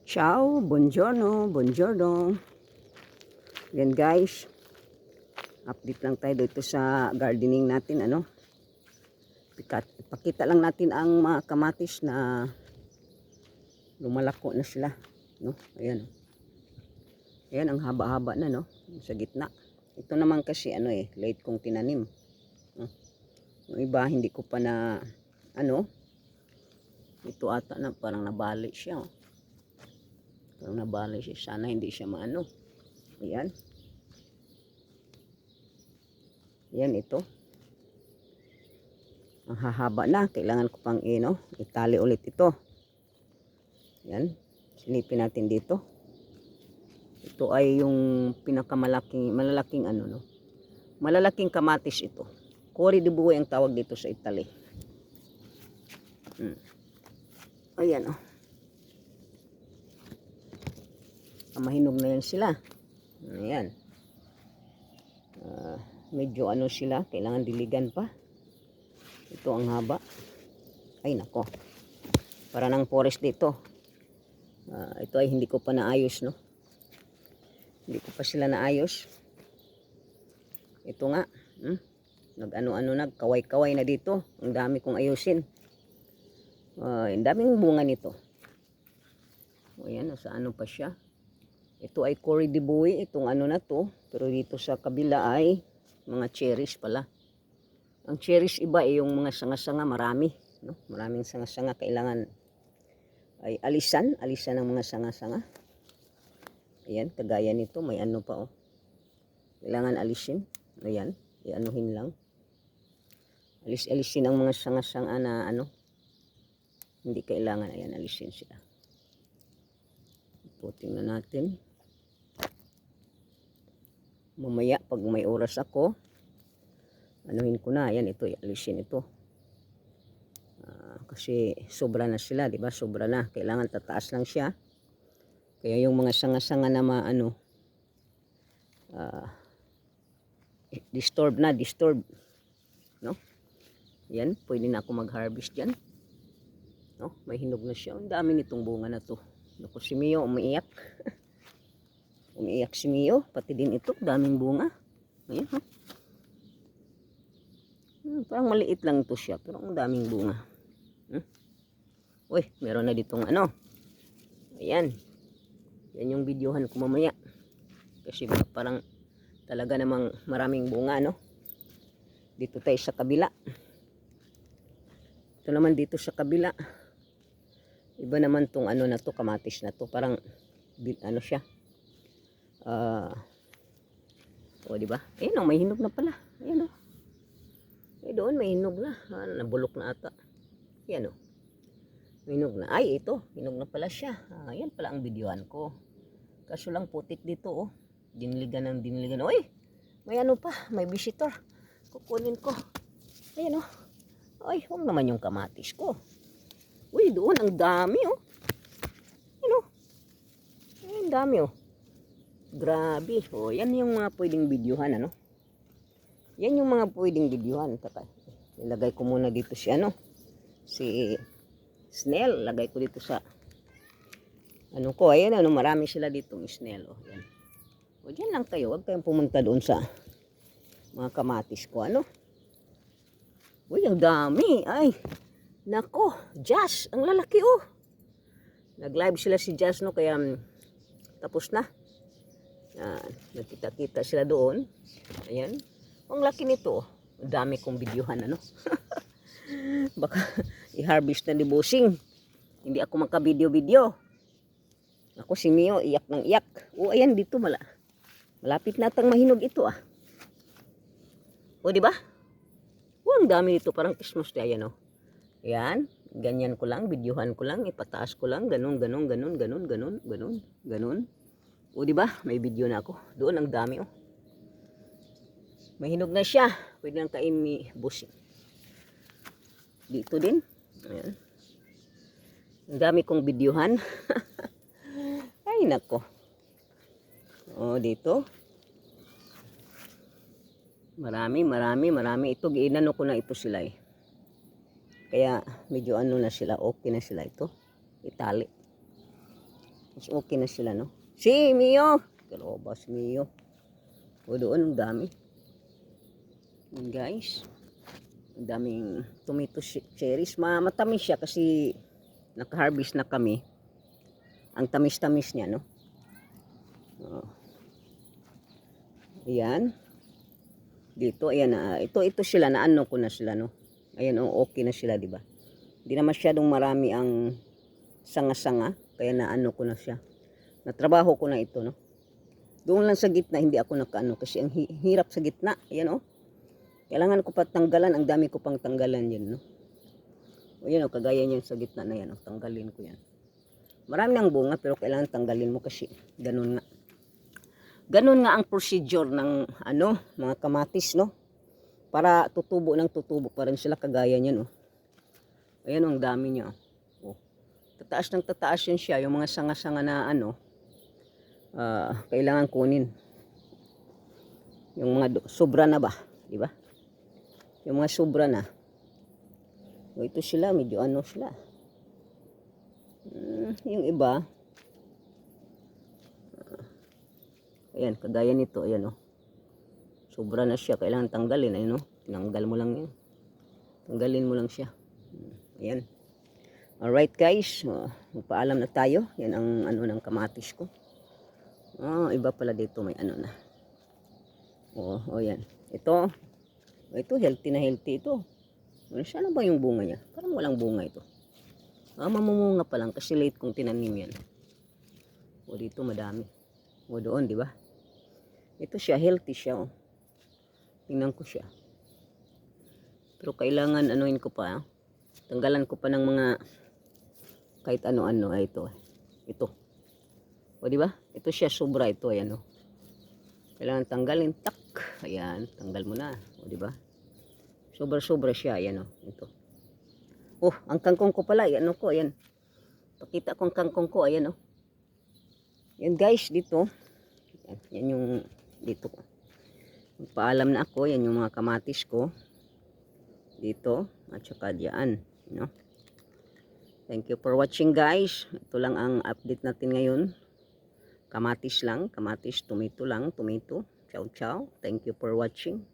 Ciao, buongiorno, buongiorno. Yan guys, update lang tayo dito sa gardening natin, ano. Ipakita lang natin ang mga kamatis na lumalako na sila, no. Ayan. Ayan ang haba-haba na, no, sa gitna. Ito naman kasi late kong tinanim. No? Yung iba hindi ko pa na ito ata na parang nabali siya. Oh. Parang nabali siya. Sana hindi siya maano. Ayan. Yan ito. Ang hahaba na. Kailangan ko pang itali ulit ito. Yan. Silipin natin dito. Ito ay yung pinakamalaking, malalaking malalaking kamatis ito. Cori de buey ang tawag dito sa Italy. Ayan oh. Mahinog na yan sila. Ayan. Medyo sila. Kailangan diligan pa. Ito ang haba. Ay nako. Para ng forest dito. Ito ay hindi ko pa naayos, no? Hindi ko pa sila naayos. Ito nga. Nagkaway-kaway na dito. Ang dami kong ayusin. Ang daming bunga nito. Ayan, sa pa siya. Ito ay Cori de buey. Itong na to. Pero dito sa kabila ay mga cherries pala. Ang cherries iba ay yung mga sanga-sanga marami. No? Maraming sanga-sanga. Kailangan ay alisan ng mga sanga-sanga. Ayan, kagaya nito. May pa oh. Kailangan alisin. Ayan, ianuhin lang. Alisin ang mga sanga-sanga na hindi kailangan. Ayan, alisin sila. Ito, tingnan natin. Mamaya, pag may oras ako, anuhin ko na. Ayan, ito, alisin ito. Kasi sobra na sila, di ba? Sobra na. Kailangan tataas lang siya. Kaya yung mga sanga-sanga na disturb. No? Yan, pwede na ako mag-harvest dyan. No? May hinog na siya. Ang dami nitong bunga na to. Naku, si Mio umiiyak. Umiiyak si Mio. Pati din ito, daming bunga. Ayan, ha? Parang maliit lang ito siya. Pero ang daming bunga. Uy, meron na ditong Ayan. Yan yung videohan ko mamaya. Kasi parang talaga namang maraming bunga, no? Dito tayo sa kabila. Ito naman dito sa kabila. Iba naman tong na to, kamatis na to. Parang siya. O, di ba? Ayun, may hinog na pala. Ayun, oh. Eh, doon may hinog na. Nabulok na ata. Yan, oh. Hinog na. Ay, ito. Hinog na pala siya. Yan pala ang videohan ko. Kaso lang putik dito, oh. Diniligan. Uy, may pa. May visitor. Kukunin ko. Ayan, oh. Ay, huwag naman yung kamatis ko. Uy, doon. Ang dami, oh. Ayan, oh. Ay, ang dami, oh. Grabe. Oh, yan yung mga pwedeng videohan, ano. Yan yung mga pwedeng videohan. Ilagay ko muna dito si si snail. Lagay ko dito sa ko. Ayan, marami sila dito ng snail. Oh, yan. O, dyan lang kayo. Huwag kayong pumunta doon sa mga kamatis ko, Uy, ang dami. Ay, nako. Jazz, ang lalaki, oh. Nag-live sila si Jazz, no? Kaya, tapos na. Nakita-kita sila doon. Ayan. Ang laki nito, oh. Ang dami kong videohan, Baka i-harvest na ni Bossing. Hindi ako maka-video-video. Ako si Mio, iyak ng iyak. O, ayan dito, malapit natang mahinog ito, O, di ba? O, ang dami nito, parang Christmas tree, ayan, Ayan, ganyan ko lang, videohan ko lang, ipataas ko lang, ganun. O, di ba? May video na ako. Doon ang dami, Mahinog na siya. Pwede nang kain ni Bossing. Dito din. Ayan. Ang dami kong videohan. Ay, nako. O, dito. Marami. Ito, giinano ko na ito sila, Kaya, medyo na sila. Okay na sila ito. Itali. Mas okay na sila, no? Si Mio! Kaloba si Mio. O doon, ang dami. Yun, guys. Ang daming tomato cherries. Matamis siya kasi naka-harvest na kami. Ang tamis-tamis niya, no? Oh. Ayan. Dito, ayan na. Ito sila, naano ko na sila, no? Ayan, oh, okay na sila, di ba? Hindi na masyadong marami ang sanga-sanga. Kaya naano ko na siya. Natrabaho ko na ito, no? Doon lang sa gitna, hindi ako nakaano kasi ang hirap sa gitna. Ayan, oh. Kailangan ko pa tanggalan. Ang dami ko pang tanggalan yan, no? O yan, oh, kagaya niyan sa gitna na yan, oh. Tanggalin ko yan. Marami ng bunga, pero kailangan tanggalin mo kasi ganun nga. Ganun nga ang procedure ng, ano, mga kamatis, no? Para tutubo ng tutubo pa rin sila kagaya niyan, oh. Ayan, oh, ang dami niya, oh. Tataas ng tataas yan siya. Yung mga sanga-sanga na, ano, kailangan kunin. Yung mga sobra na ba, di ba? Yung mga sobra na. O ito sila, medyo ano sila. Yung iba, ayan, kagaya nito, ayan, oh. Sobra na siya, kailangan tanggalin, ayun, oh. Tinanggal mo lang yan. Tanggalin mo lang siya. Ayan. Alright, guys, magpaalam na tayo. Yan ang ano ng kamatis ko. Iba pala dito, may ano na. Yan. Ito healthy na healthy ito. Sana ba yung bunga niya? Parang walang bunga ito. Mamumunga pa lang kasi late kong tinanim yan. Dito madami. Doon, di ba? Ito siya, healthy siya, oh. Tingnan ko siya. Pero kailangan anuin ko pa, tanggalan ko pa ng mga kahit ano-ano. Ito. Di ba? Ito siya, sobra ito, ayan, oh. Kailangan tanggalin, tak. Ayan, tanggal mo na, di ba? Sobra siya, ayan, oh. Ito. Ang kangkong ko pala, ayan, ko, ayan. Pakita ko ang kangkong ko, ayan, oh. Yan, guys, dito. Yan yung dito. Paalam na ako, yan yung mga kamatis ko. Dito, at saka diyan, no? Thank you for watching, guys. Ito lang ang update natin ngayon. Kamatis lang, kamatis, tomato lang, tomato. Ciao, ciao. Thank you for watching.